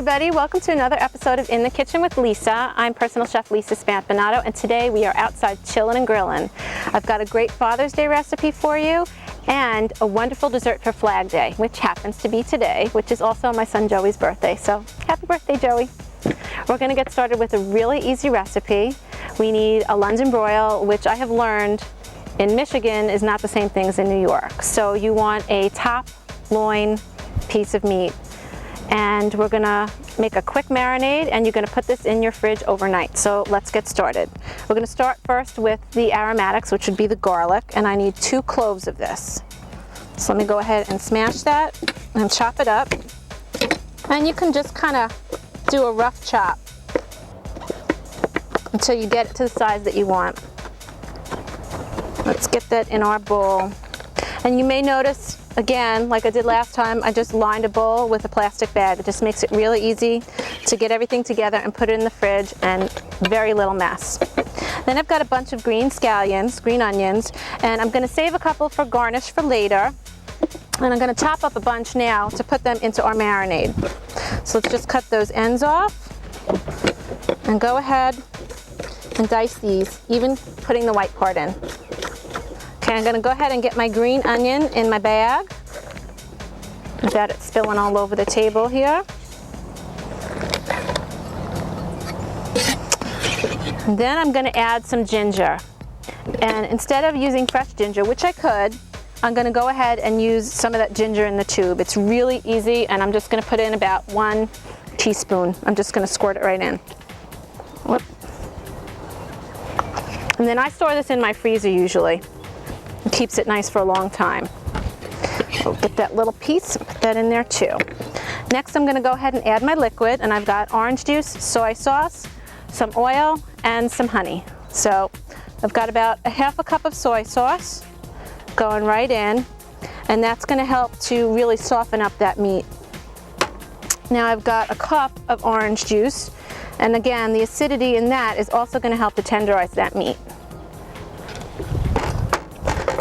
everybody, welcome to another episode of In the Kitchen with Lisa. I'm personal chef Lisa Spampanato, and today we are outside chillin' and grillin'. I've got a great Father's Day recipe for you and a wonderful dessert for Flag Day, which happens to be today, which is also my son Joey's birthday. So happy birthday, Joey. We're going to get started with a really easy recipe. We need a London broil, which I have learned in Michigan is not the same thing as in New York. So you want a top loin piece of meat. And we're gonna make a quick marinade, and you're gonna put this in your fridge overnight. So let's get started. We're gonna start first with the aromatics, which would be the garlic, and I need 2 cloves of this. So let me go ahead and smash that and chop it up. And you can just kind of do a rough chop until you get it to the size that you want. Let's get that in our bowl. And you may notice, again, like I did last time, I just lined a bowl with a plastic bag. It just makes it really easy to get everything together and put it in the fridge, and very little mess. Then I've got a bunch of green scallions, green onions, and I'm going to save a couple for garnish for later. And I'm going to chop up a bunch now to put them into our marinade. So let's just cut those ends off and go ahead and dice these, even putting the white part in. Okay, I'm going to go ahead and get my green onion in my bag without it spilling all over the table here. And then I'm going to add some ginger. And instead of using fresh ginger, which I could, I'm going to go ahead and use some of that ginger in the tube. It's really easy, and I'm just going to put in about 1 teaspoon. I'm just going to squirt it right in. Whoop. And then I store this in my freezer usually. It keeps it nice for a long time. We'll get that little piece and put that in there too. Next, I'm going to go ahead and add my liquid, and I've got orange juice, soy sauce, some oil, and some honey. So I've got about 1/2 cup of soy sauce going right in, and that's going to help to really soften up that meat. Now I've got 1 cup of orange juice, and again, the acidity in that is also going to help to tenderize that meat.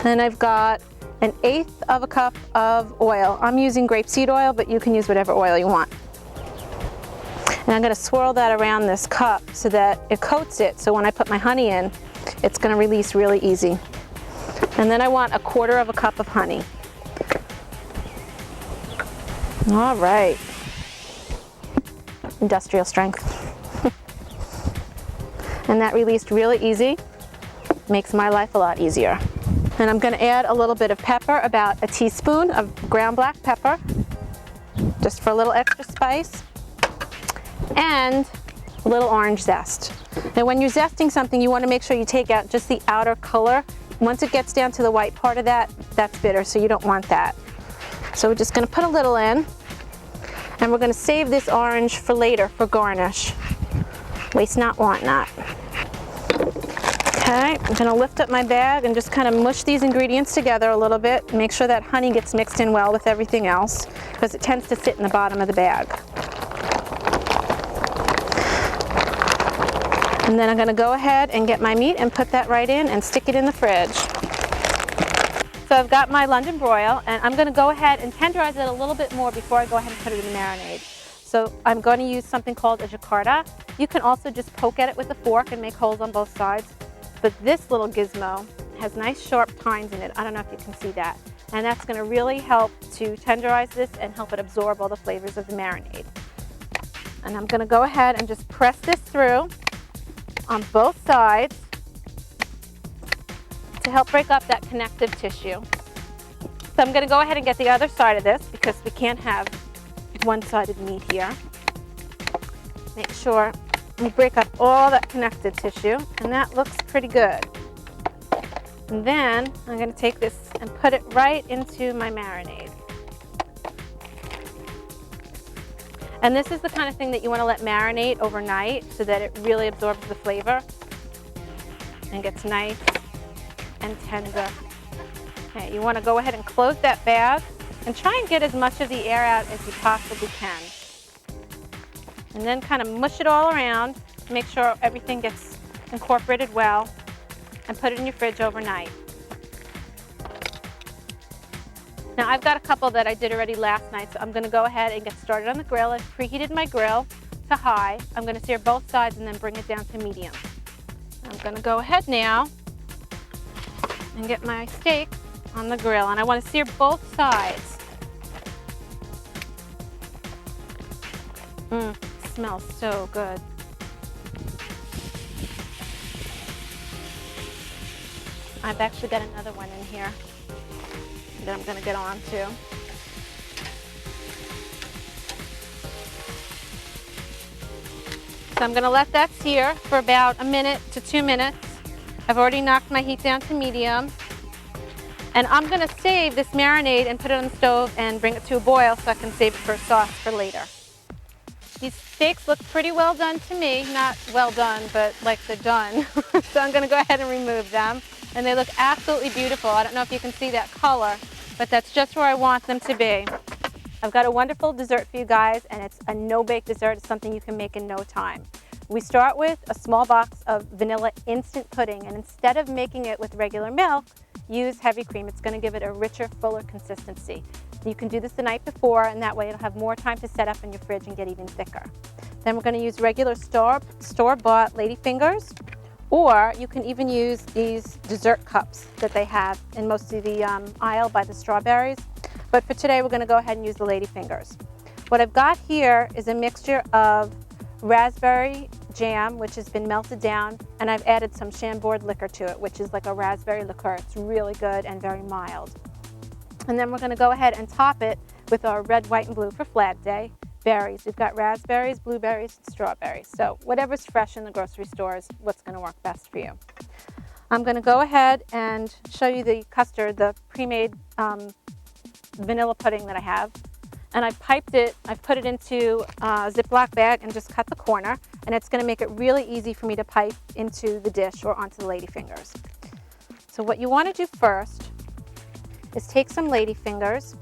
Then I've got 1/8 cup of oil. I'm using grapeseed oil, but you can use whatever oil you want. And I'm going to swirl that around this cup so that it coats it, so when I put my honey in, it's going to release really easy. And then I want 1/4 cup of honey. All right. Industrial strength. And that released really easy. Makes my life a lot easier. And I'm going to add a little bit of pepper, about 1 teaspoon of ground black pepper, just for a little extra spice, and a little orange zest. Now when you're zesting something, you want to make sure you take out just the outer color. Once it gets down to the white part of that, that's bitter, so you don't want that. So we're just going to put a little in, and we're going to save this orange for later for garnish. Waste not, want not. Okay, I'm going to lift up my bag and just kind of mush these ingredients together a little bit. Make sure that honey gets mixed in well with everything else, because it tends to sit in the bottom of the bag. And then I'm going to go ahead and get my meat and put that right in and stick it in the fridge. So I've got my London broil, and I'm going to go ahead and tenderize it a little bit more before I go ahead and put it in the marinade. So I'm going to use something called a jacquard. You can also just poke at it with a fork and make holes on both sides. But this little gizmo has nice sharp tines in it. I don't know if you can see that. And that's going to really help to tenderize this and help it absorb all the flavors of the marinade. And I'm going to go ahead and just press this through on both sides to help break up that connective tissue. So I'm going to go ahead and get the other side of this, because we can't have one-sided meat here. Make sure we break up all that connective tissue, and that looks pretty good. And then I'm going to take this and put it right into my marinade. And this is the kind of thing that you want to let marinate overnight so that it really absorbs the flavor and gets nice and tender. Okay, you want to go ahead and close that bag and try and get as much of the air out as you possibly can. And then kind of mush it all around, make sure everything gets incorporated well, and put it in your fridge overnight. Now I've got a couple that I did already last night, so I'm going to go ahead and get started on the grill. I've preheated my grill to high. I'm going to sear both sides and then bring it down to medium. I'm going to go ahead now and get my steak on the grill, and I want to sear both sides. Smells so good. I've actually got another one in here that I'm going to get on to. So I'm going to let that sear for about 1 minute to 2 minutes. I've already knocked my heat down to medium. And I'm going to save this marinade and put it on the stove and bring it to a boil so I can save it for a sauce for later. These steaks look pretty well done to me. Not well done, but like they're done. So I'm going to go ahead and remove them. And they look absolutely beautiful. I don't know if you can see that color, but that's just where I want them to be. I've got a wonderful dessert for you guys, and it's a no-bake dessert. It's something you can make in no time. We start with a small box of vanilla instant pudding, and instead of making it with regular milk, use heavy cream. It's going to give it a richer, fuller consistency. You can do this the night before, and that way it'll have more time to set up in your fridge and get even thicker. Then we're going to use regular store-bought lady fingers, or you can even use these dessert cups that they have in most of the aisle by the strawberries. But for today, we're going to go ahead and use the lady fingers. What I've got here is a mixture of raspberry jam, which has been melted down, and I've added some Chambord liquor to it, which is like a raspberry liqueur. It's really good and very mild. And then we're going to go ahead and top it with our red, white, and blue for Flag Day berries. We've got raspberries, blueberries, and strawberries. So whatever's fresh in the grocery store is what's going to work best for you. I'm going to go ahead and show you the custard, the pre-made vanilla pudding that I have. And I've piped it, I've put it into a Ziploc bag and just cut the corner. And it's going to make it really easy for me to pipe into the dish or onto the lady fingers. So what you want to do first is take some lady fingers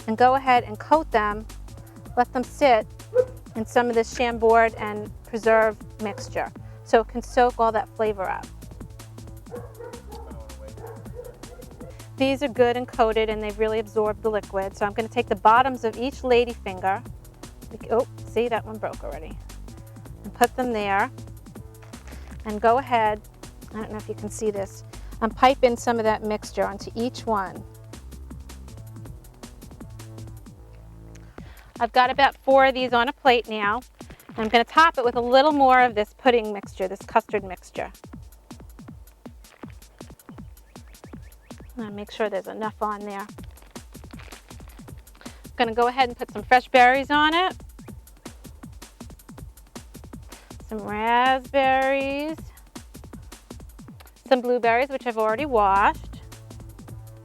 and go ahead and coat them, let them sit in some of this Chambord and preserve mixture so it can soak all that flavor up. These are good and coated and they've really absorbed the liquid. So I'm going to take the bottoms of each lady finger, oh, see that one broke already, and put them there and go ahead, I don't know if you can see this, and pipe in some of that mixture onto each one. I've got about 4 of these on a plate now. I'm going to top it with a little more of this pudding mixture, this custard mixture. And make sure there's enough on there. I'm going to go ahead and put some fresh berries on it. Some raspberries. Some blueberries, which I've already washed.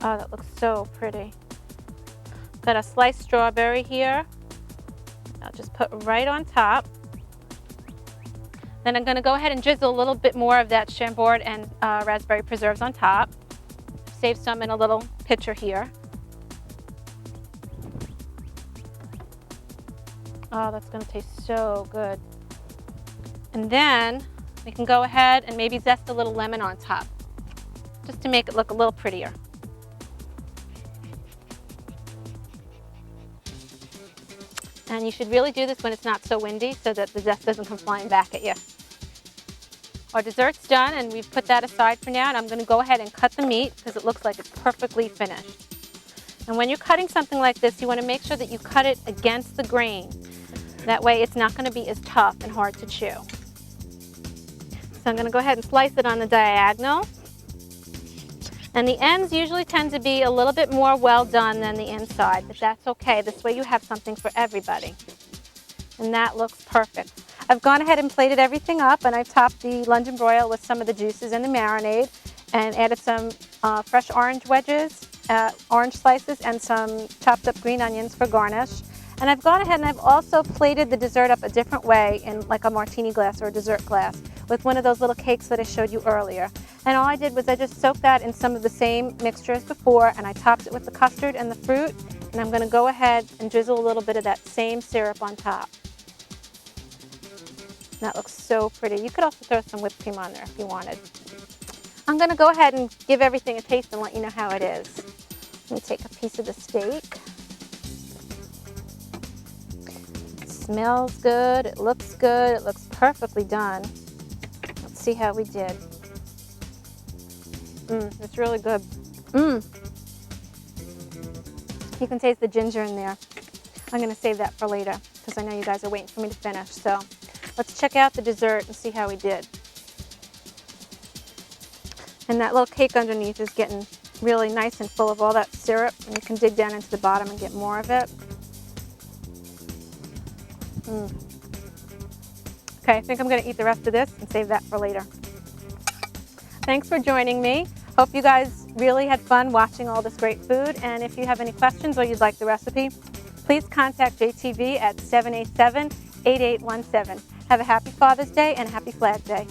Oh, that looks so pretty. Got a sliced strawberry here. I'll just put right on top. Then I'm going to go ahead and drizzle a little bit more of that Chambord and raspberry preserves on top. Save some in a little pitcher here. Oh, that's going to taste so good. And then we can go ahead and maybe zest a little lemon on top, just to make it look a little prettier. And you should really do this when it's not so windy so that the zest doesn't come flying back at you. Our dessert's done and we've put that aside for now, and I'm going to go ahead and cut the meat because it looks like it's perfectly finished. And when you're cutting something like this, you want to make sure that you cut it against the grain. That way it's not going to be as tough and hard to chew. So I'm going to go ahead and slice it on the diagonal. And the ends usually tend to be a little bit more well done than the inside, but that's okay. This way you have something for everybody. And that looks perfect. I've gone ahead and plated everything up, and I've topped the luncheon broil with some of the juices and the marinade, and added some fresh orange wedges, orange slices, and some chopped up green onions for garnish. And I've gone ahead and I've also plated the dessert up a different way in like a martini glass or a dessert glass with one of those little cakes that I showed you earlier. And all I did was I just soaked that in some of the same mixture as before, and I topped it with the custard and the fruit, and I'm going to go ahead and drizzle a little bit of that same syrup on top. That looks so pretty. You could also throw some whipped cream on there if you wanted. I'm going to go ahead and give everything a taste and let you know how it is. Let me take a piece of the steak. It smells good, it looks perfectly done. Let's see how we did. It's really good. You can taste the ginger in there. I'm going to save that for later because I know you guys are waiting for me to finish. So let's check out the dessert and see how we did. And that little cake underneath is getting really nice and full of all that syrup, and you can dig down into the bottom and get more of it. Okay, I think I'm going to eat the rest of this and save that for later. Thanks for joining me. Hope you guys really had fun watching all this great food, and if you have any questions or you'd like the recipe, please contact JTV at 787-8817. Have a happy Father's Day and a happy Flag Day.